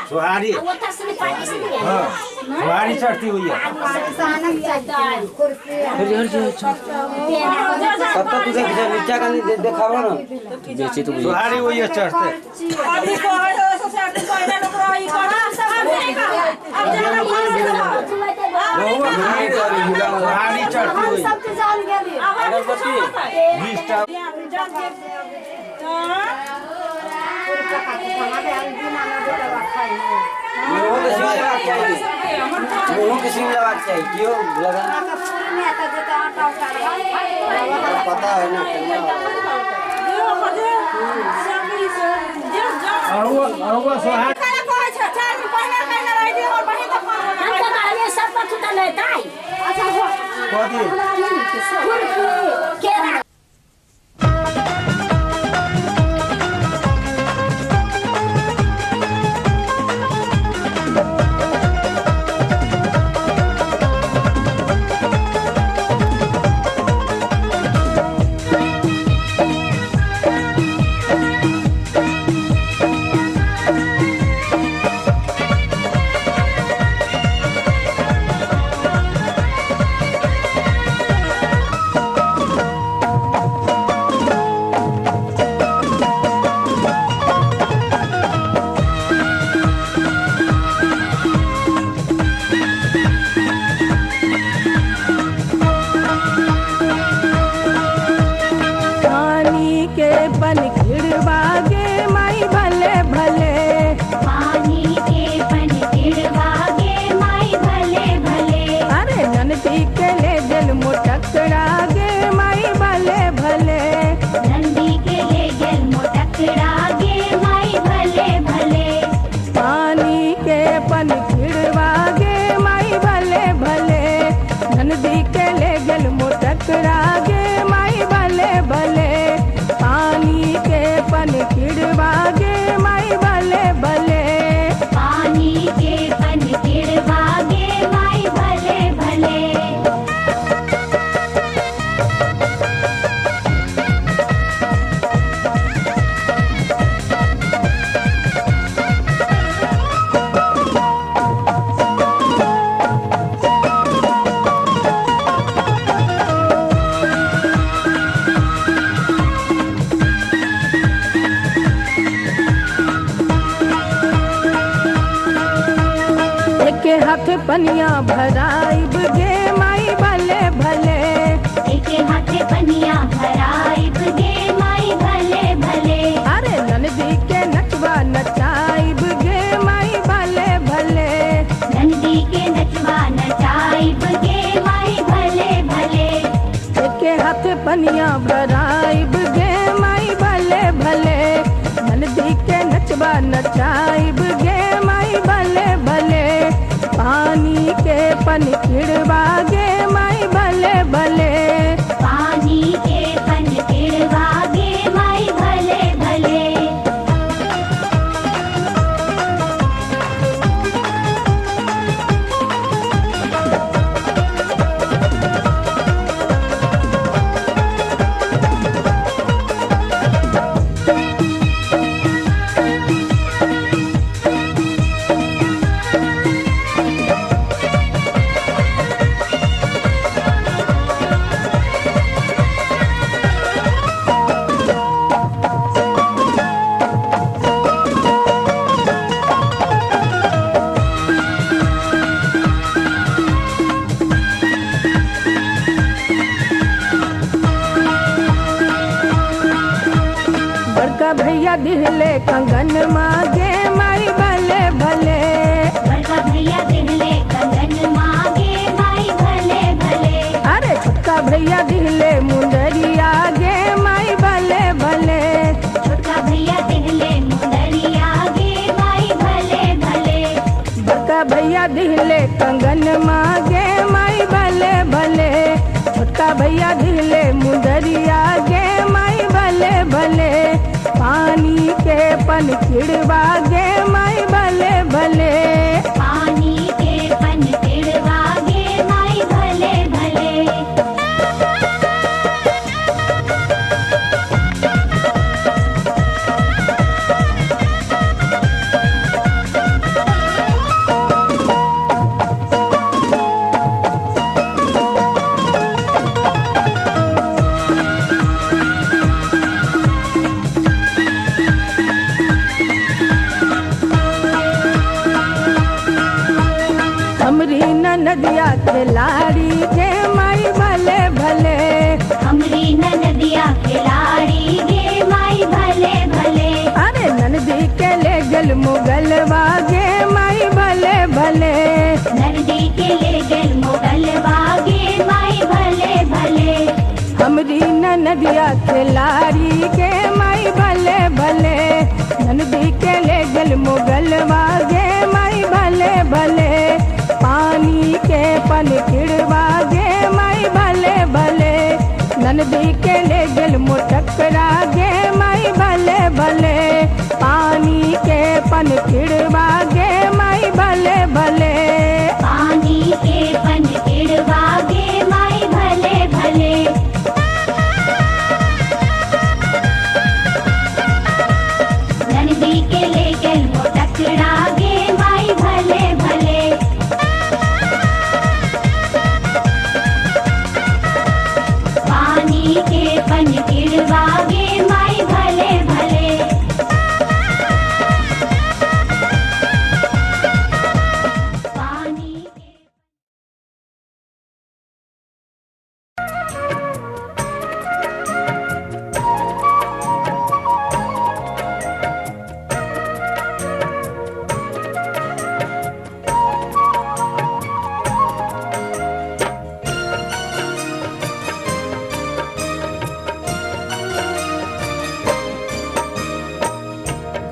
सुहारी सुहारी चढ़ती हुई है नीचा का देखावा ना सुहारी हुई है चढ़ते सुहारी चढ़ती हुई क्यों लगा पता है ना पनिया भराइब गे माई भले भले एके हाथे पनिया भराइब गे माई भले भले अरे ननदी के नचवा नचाइब गे माई भले भले नंदी के नचवा नचाइब गे माई भले भले एके हाथे पनिया भराइब गे माई भले भले ननदी के नचवा नचाइब गे माई भले भले पानी के पन खिड़वा गे माई भले भले पानी के पन खिड़वा गे माई भले भले भैया दिहले कंगन मांगे माई भले भले बड़का भैया दिहले कंगन मांगे माई भले भले अरे छोटका भैया दिहले मुंदरिया गे माई भले भले छोटका भैया दिहले मुंदरिया गे माई भले भले बड़का भैया दिहले कंगन मांगे माई भले भले छोटका भैया दिहले मुंदरिया गे माई भले भले पानी के पन खिड़वा गे माई भले भले पानी के पन खिड़वा गे माई भले भले ननदिया खिलाड़ी गे माई भले भले। हमरी ननदिया खिलाड़ी गे माई भले भले। अरे ननदी के ले गल मुगलवा गे माई भले भले। ननदी के ले गल मुगलवा गे माई भले भले। हमरी ननदिया खिलाड़ी गे माई भले भले। ननदी के ले गल मुगलवा गे माई भले भले। पानी के पन खिड़वा गे माई भले भले। ननदी के ले गल मुटकरा गे माई भले भले। पानी के पन खिड़वा गे माई भले भले। पानी के पन खिड़वा गे माई भले भले। ननदी के ले गल मुटकरा गे माई भले भले। पानी के पन खिड़वा गे माई भले भले। पानी के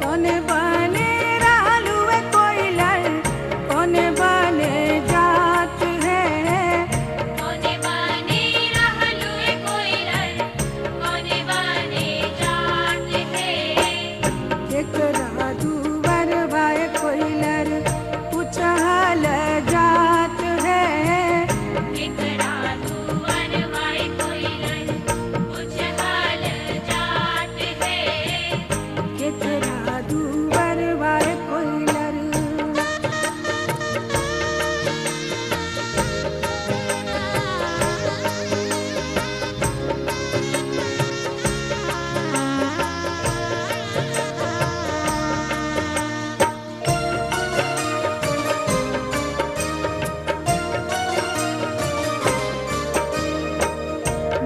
कोने बने रालुए कोयलर कोने बने जात है। कोने बने रहलुए कोयलर कोने बने जात है। एकरा दुवर बाय कोयलर पुछहल जात है। एकरा दुवर वाई कोयलर पुछहल जात है। एकरा दुवर बाय कोयलर।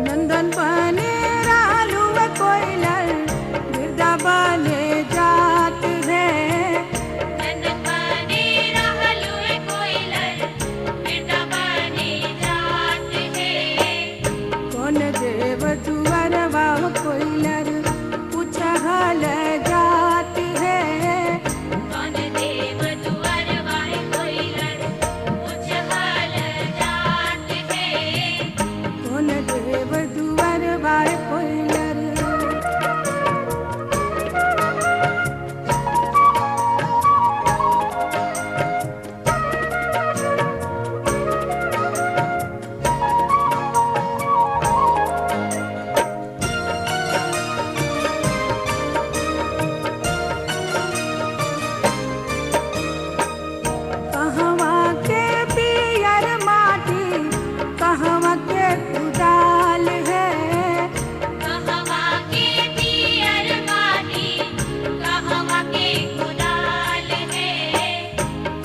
नंदन बने रालुए कोयलर गिरदा बने जात है। नंदन बने रहलुए कोयलर बिरदा बने जात है। कौन देव दुवर बाह कोयलर पुछहल जात है। कौन देव दुवर वाई कोयलर पुछहल जात है। कौन देव दुवर बाय कोयलर। कहवा के पियर माटी कहवा के कुदाल है। कहवा के पियर माटी कहवा के कुदाल है।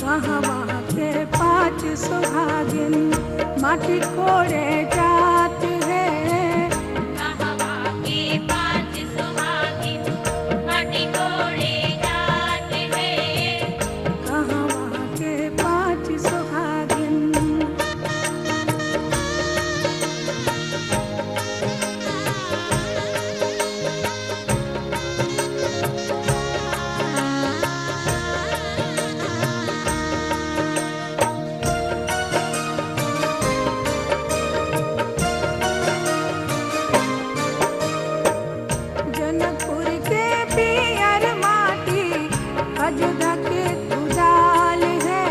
कहवा के 5 सुहागिन माटी कोड़े जात है। कहवा के 5 सुहागिन माटी कोड़े जात है। कहवा के 5 सुहागिन। जनकपुर के पियर माटी अयोध्या के कुदाल है।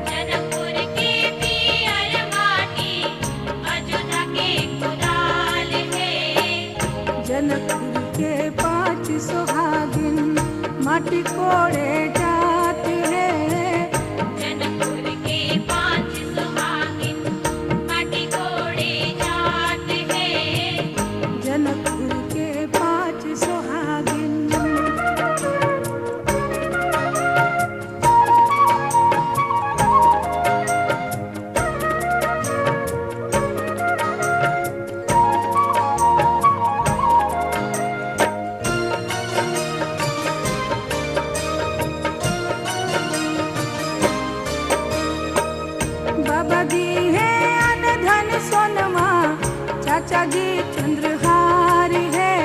जनकपुर के पियर माटी अयोध्या के कुदाल है। जनकपुर के 5 सुहागिन माटी कोड़े जात है। जनकपुर के 5 सुहागिन माटी कोड़े जात है। जनकपुर के 5 सुहागिन। चाचा जी चंद्रहार है।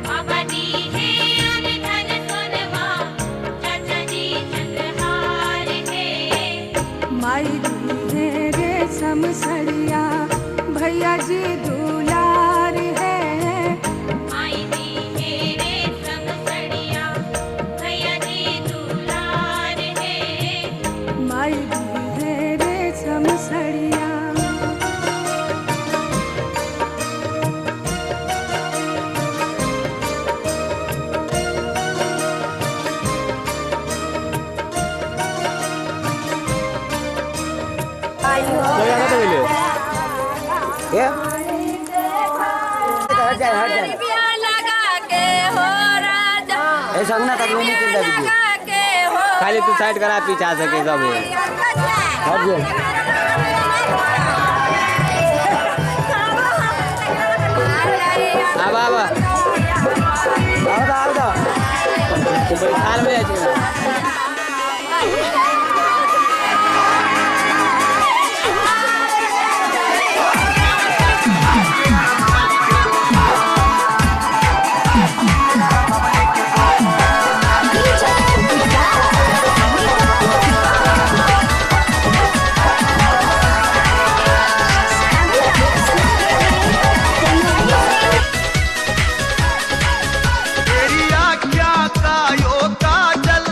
बाबा दी है अन धन सोनवा, चाचा जी चंद्रहार है। माई दी है रेशम सड़िया, भैया जी दुलार है। माई दी है रेशम सड़िया, भैया जी दुलार है। माई दी है रेशम सड़िया। क्या हट जाए हट जाए लगा के हो राजा, ऐसा ना कर लूंगी चिंता कीजिए लगा के हो खाली तू साइड करा पीछा सके सब हट जाए अब आओ आओ थाल में जाए तेरी आज्ञा का यो काजल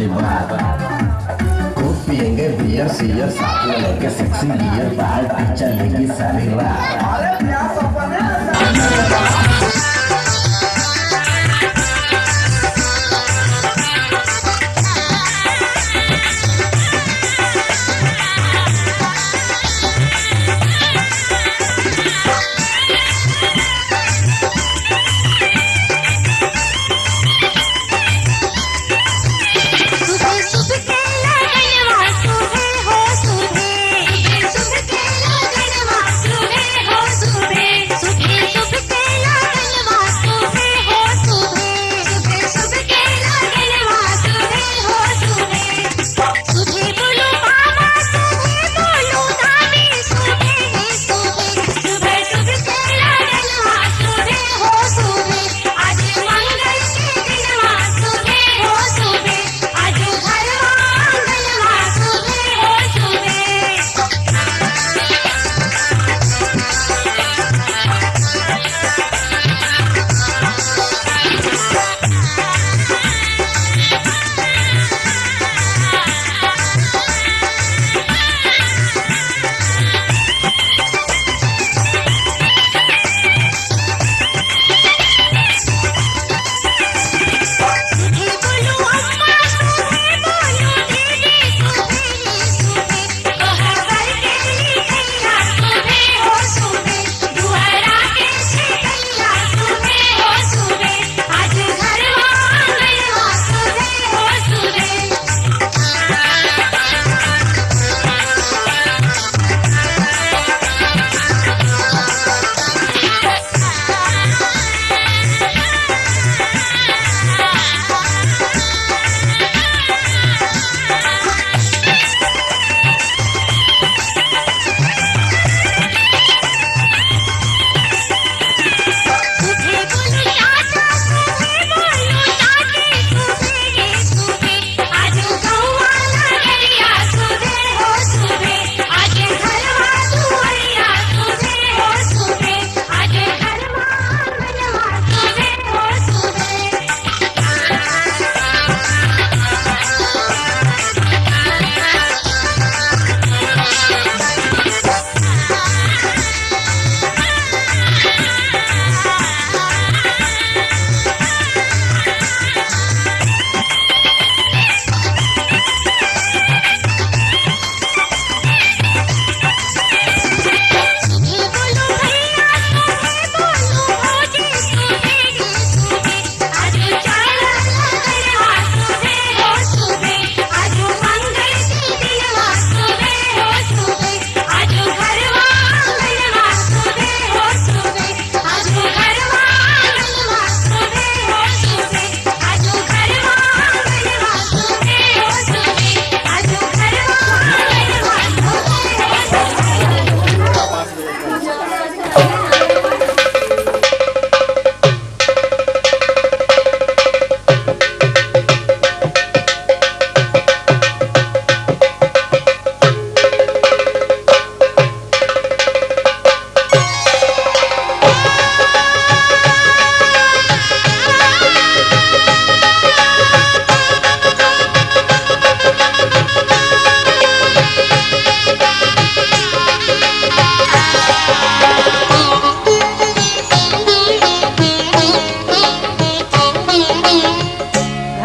वाली बात। खूब पियेंगे बियर सीयर, साथ में लेके सेक्सी बियर, पार्टी चलेगी सारी रात।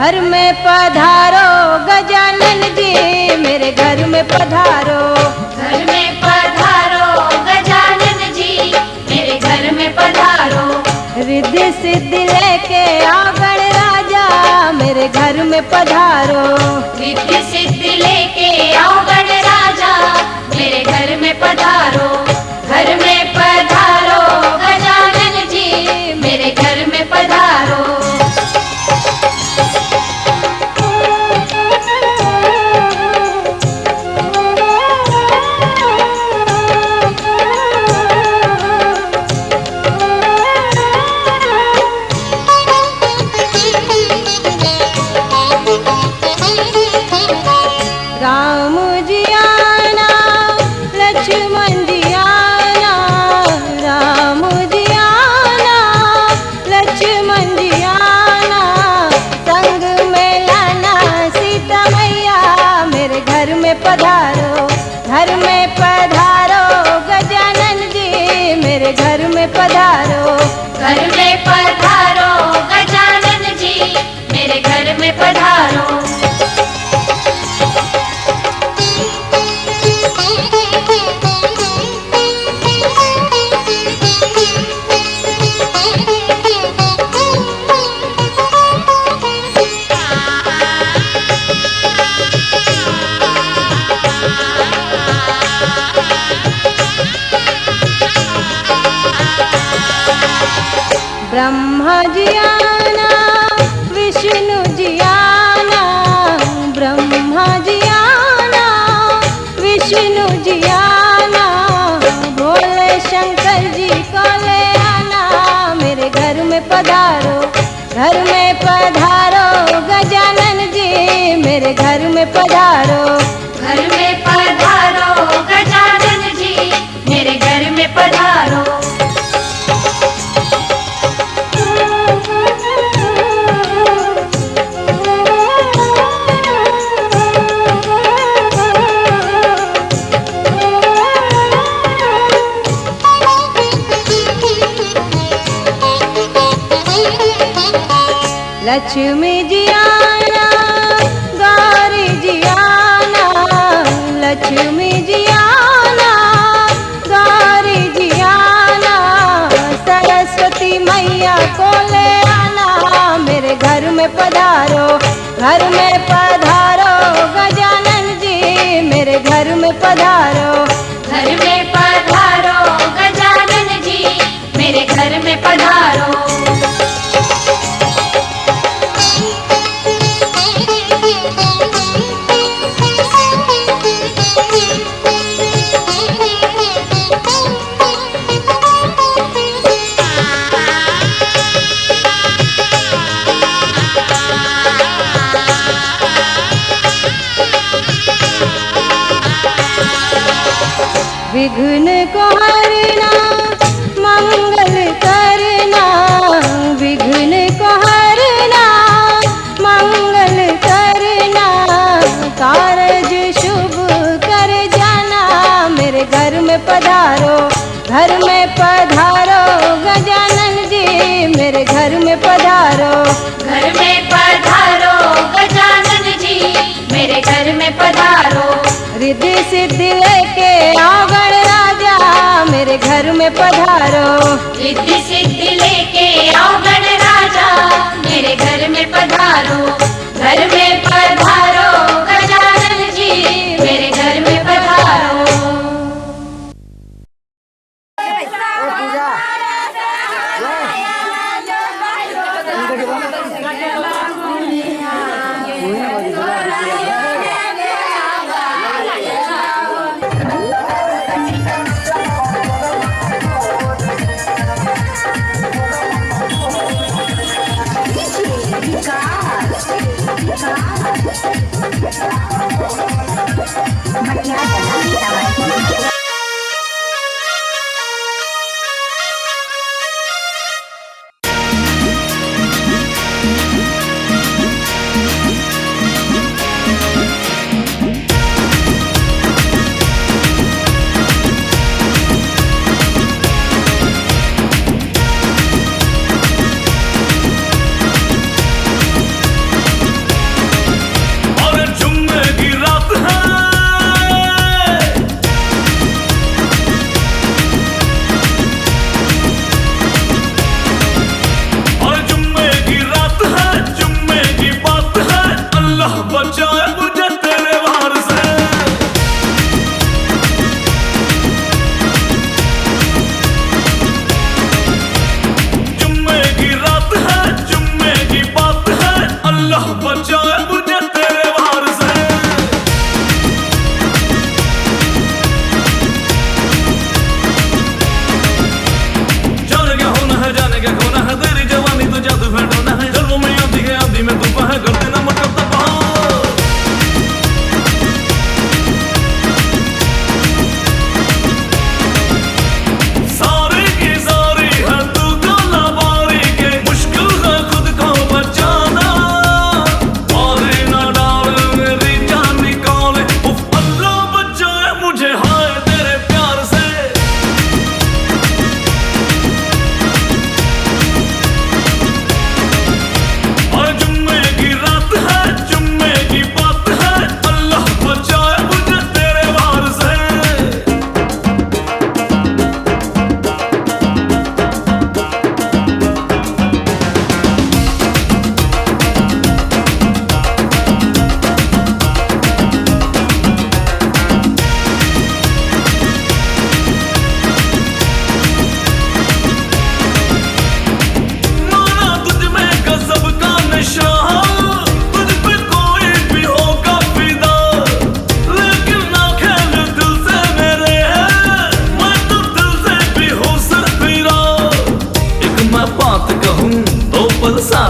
घर में पधारो गजानन जी, मेरे घर में पधारो। घर में पधारो गजानन जी, मेरे घर में पधारो। रिद्धि सिद्धि लेके आओ गणराजा, मेरे घर में पधारो। रिद्धि सिद्धि लेके आओ गणराजा, मेरे घर में पधारो। घर में पधारो गजानन जी, मेरे घर में पधारो। राम जी आना, लक्ष्मण जी आना, में पधारो। घर में पधारो गजानन जी, मेरे घर में पधारो। ब्रह्मा जी आना, विष्णु जी आना, ब्रह्मा जी आना, विष्णु जी आना, भोले शंकर जी को ले आना, मेरे घर में पधारो। घर में पधारो गजानन जी, मेरे घर में पधारो। घर में पधारो गजानन जी, मेरे घर में पधारो। लक्ष्मी जी आना, गौरी जी आना, लक्ष्मी जी आना, गौरी जी आना, सरस्वती मैया को ले आना, मेरे घर में पधारो। घर में पधारो गजानन जी, मेरे घर में पधारो। घर में पधारो गजानन जी, मेरे घर में पधारो। विघ्न को हरना, मंगल करना, विघ्न को हरना, मंगल करना, कारज शुभ कर जाना, मेरे घर में पधारो। घर में पधारो गजानन जी, मेरे घर में पधारो। घर में पधारो गजानन जी, मेरे घर में पधारो। रिद्धि सिद्धि लेके आओ गणराजा, मेरे घर में पधारो। रिद्धि सिद्धि लेके आओ गणराजा, मेरे घर में पधारो। घर में पधारो गजानन जी, मेरे घर में पधारो।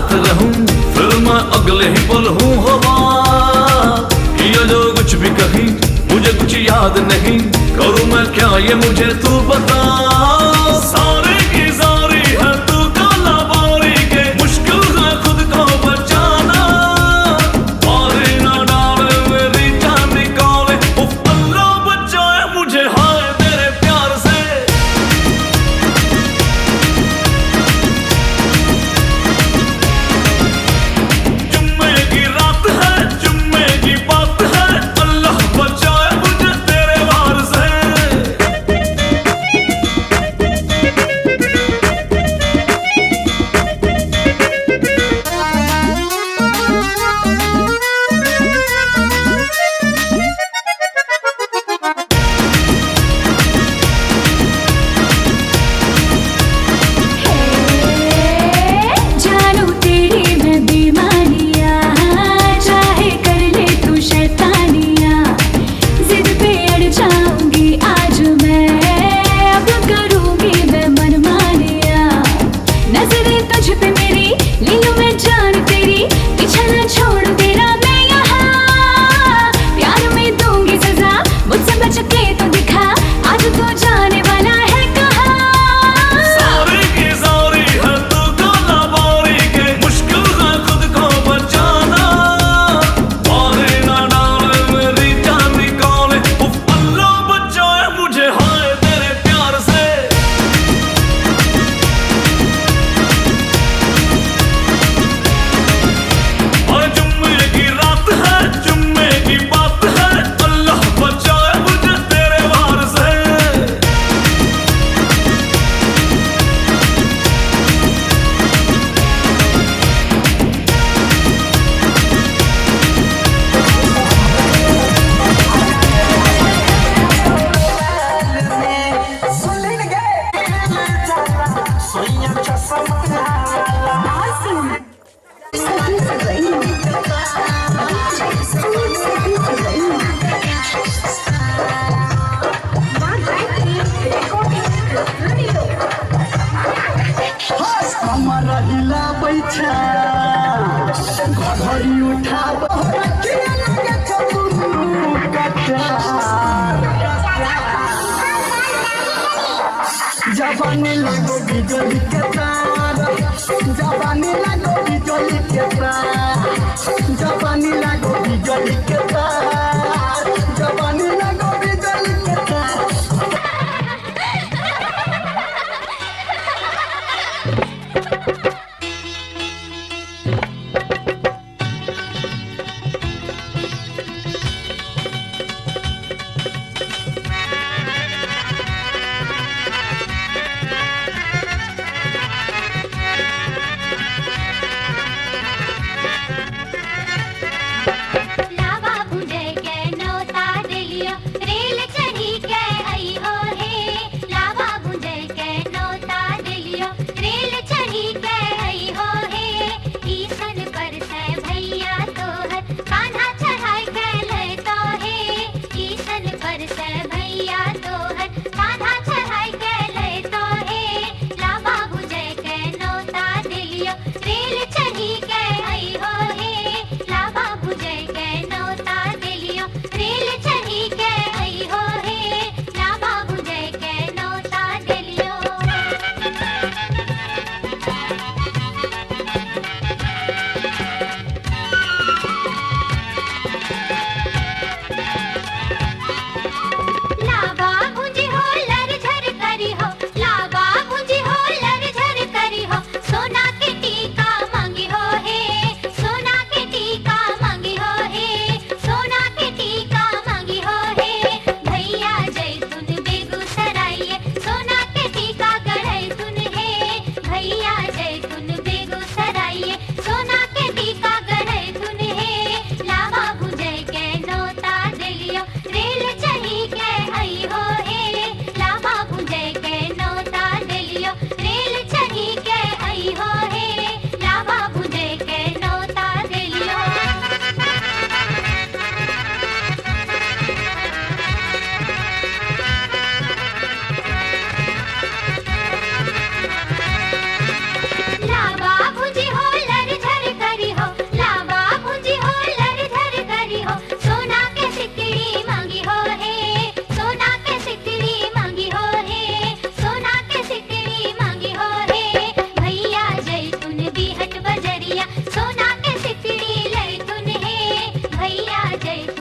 साथ रहूं, फिर मैं अगले ही पल हूँ हवा। किया जो कुछ भी कहीं मुझे कुछ याद नहीं, करूँ मैं क्या ये मुझे तू बता। सारे की सारी है तू काला बारी के, मुश्किल है खुद को बचाना। मारे ना डाले मेरी जान निकाले, उफ अल्लाह बचाए मुझे हाय तेरे प्यार से। जुम्मे की रात है, जुम्मे की बात है, अल्लाह बचाए मुझे तेरे वार से। जानू तेरी मैं दीवानिया, चाहे कर ले तू शैतानिया। जिद पे अड़ जाऊंगी आज मैं, अब करूंगी मैं मनमानिया। नजरें तुझ पे मेरी, ले लूं मैं जान तेरी, पीछा ना छोड़ तेरा मैं यहाँ। प्यार में दूंगी सजा, मुझसे बच के तो दिखा, आज तो जाने वाला है कहाँ। सारी की सारी है तू काला बारी के, मुश्किल है खुद को बचाना। मारे ना डाले मेरी जान निकाले, उफ अल्लाह बचाए मुझे हाय तेरे प्यार से। और जुम्मे की रात है, जुम्मे की बात है, अल्लाह बचाए मुझे तेरे वार से। हमारा हिला बैठा घड़ी उठा जवानी लगो बिजली के तार, जवानी लगो बिजली के तार, जवानी लगो बिजली के तार, जवानी लगो बिजली के तार।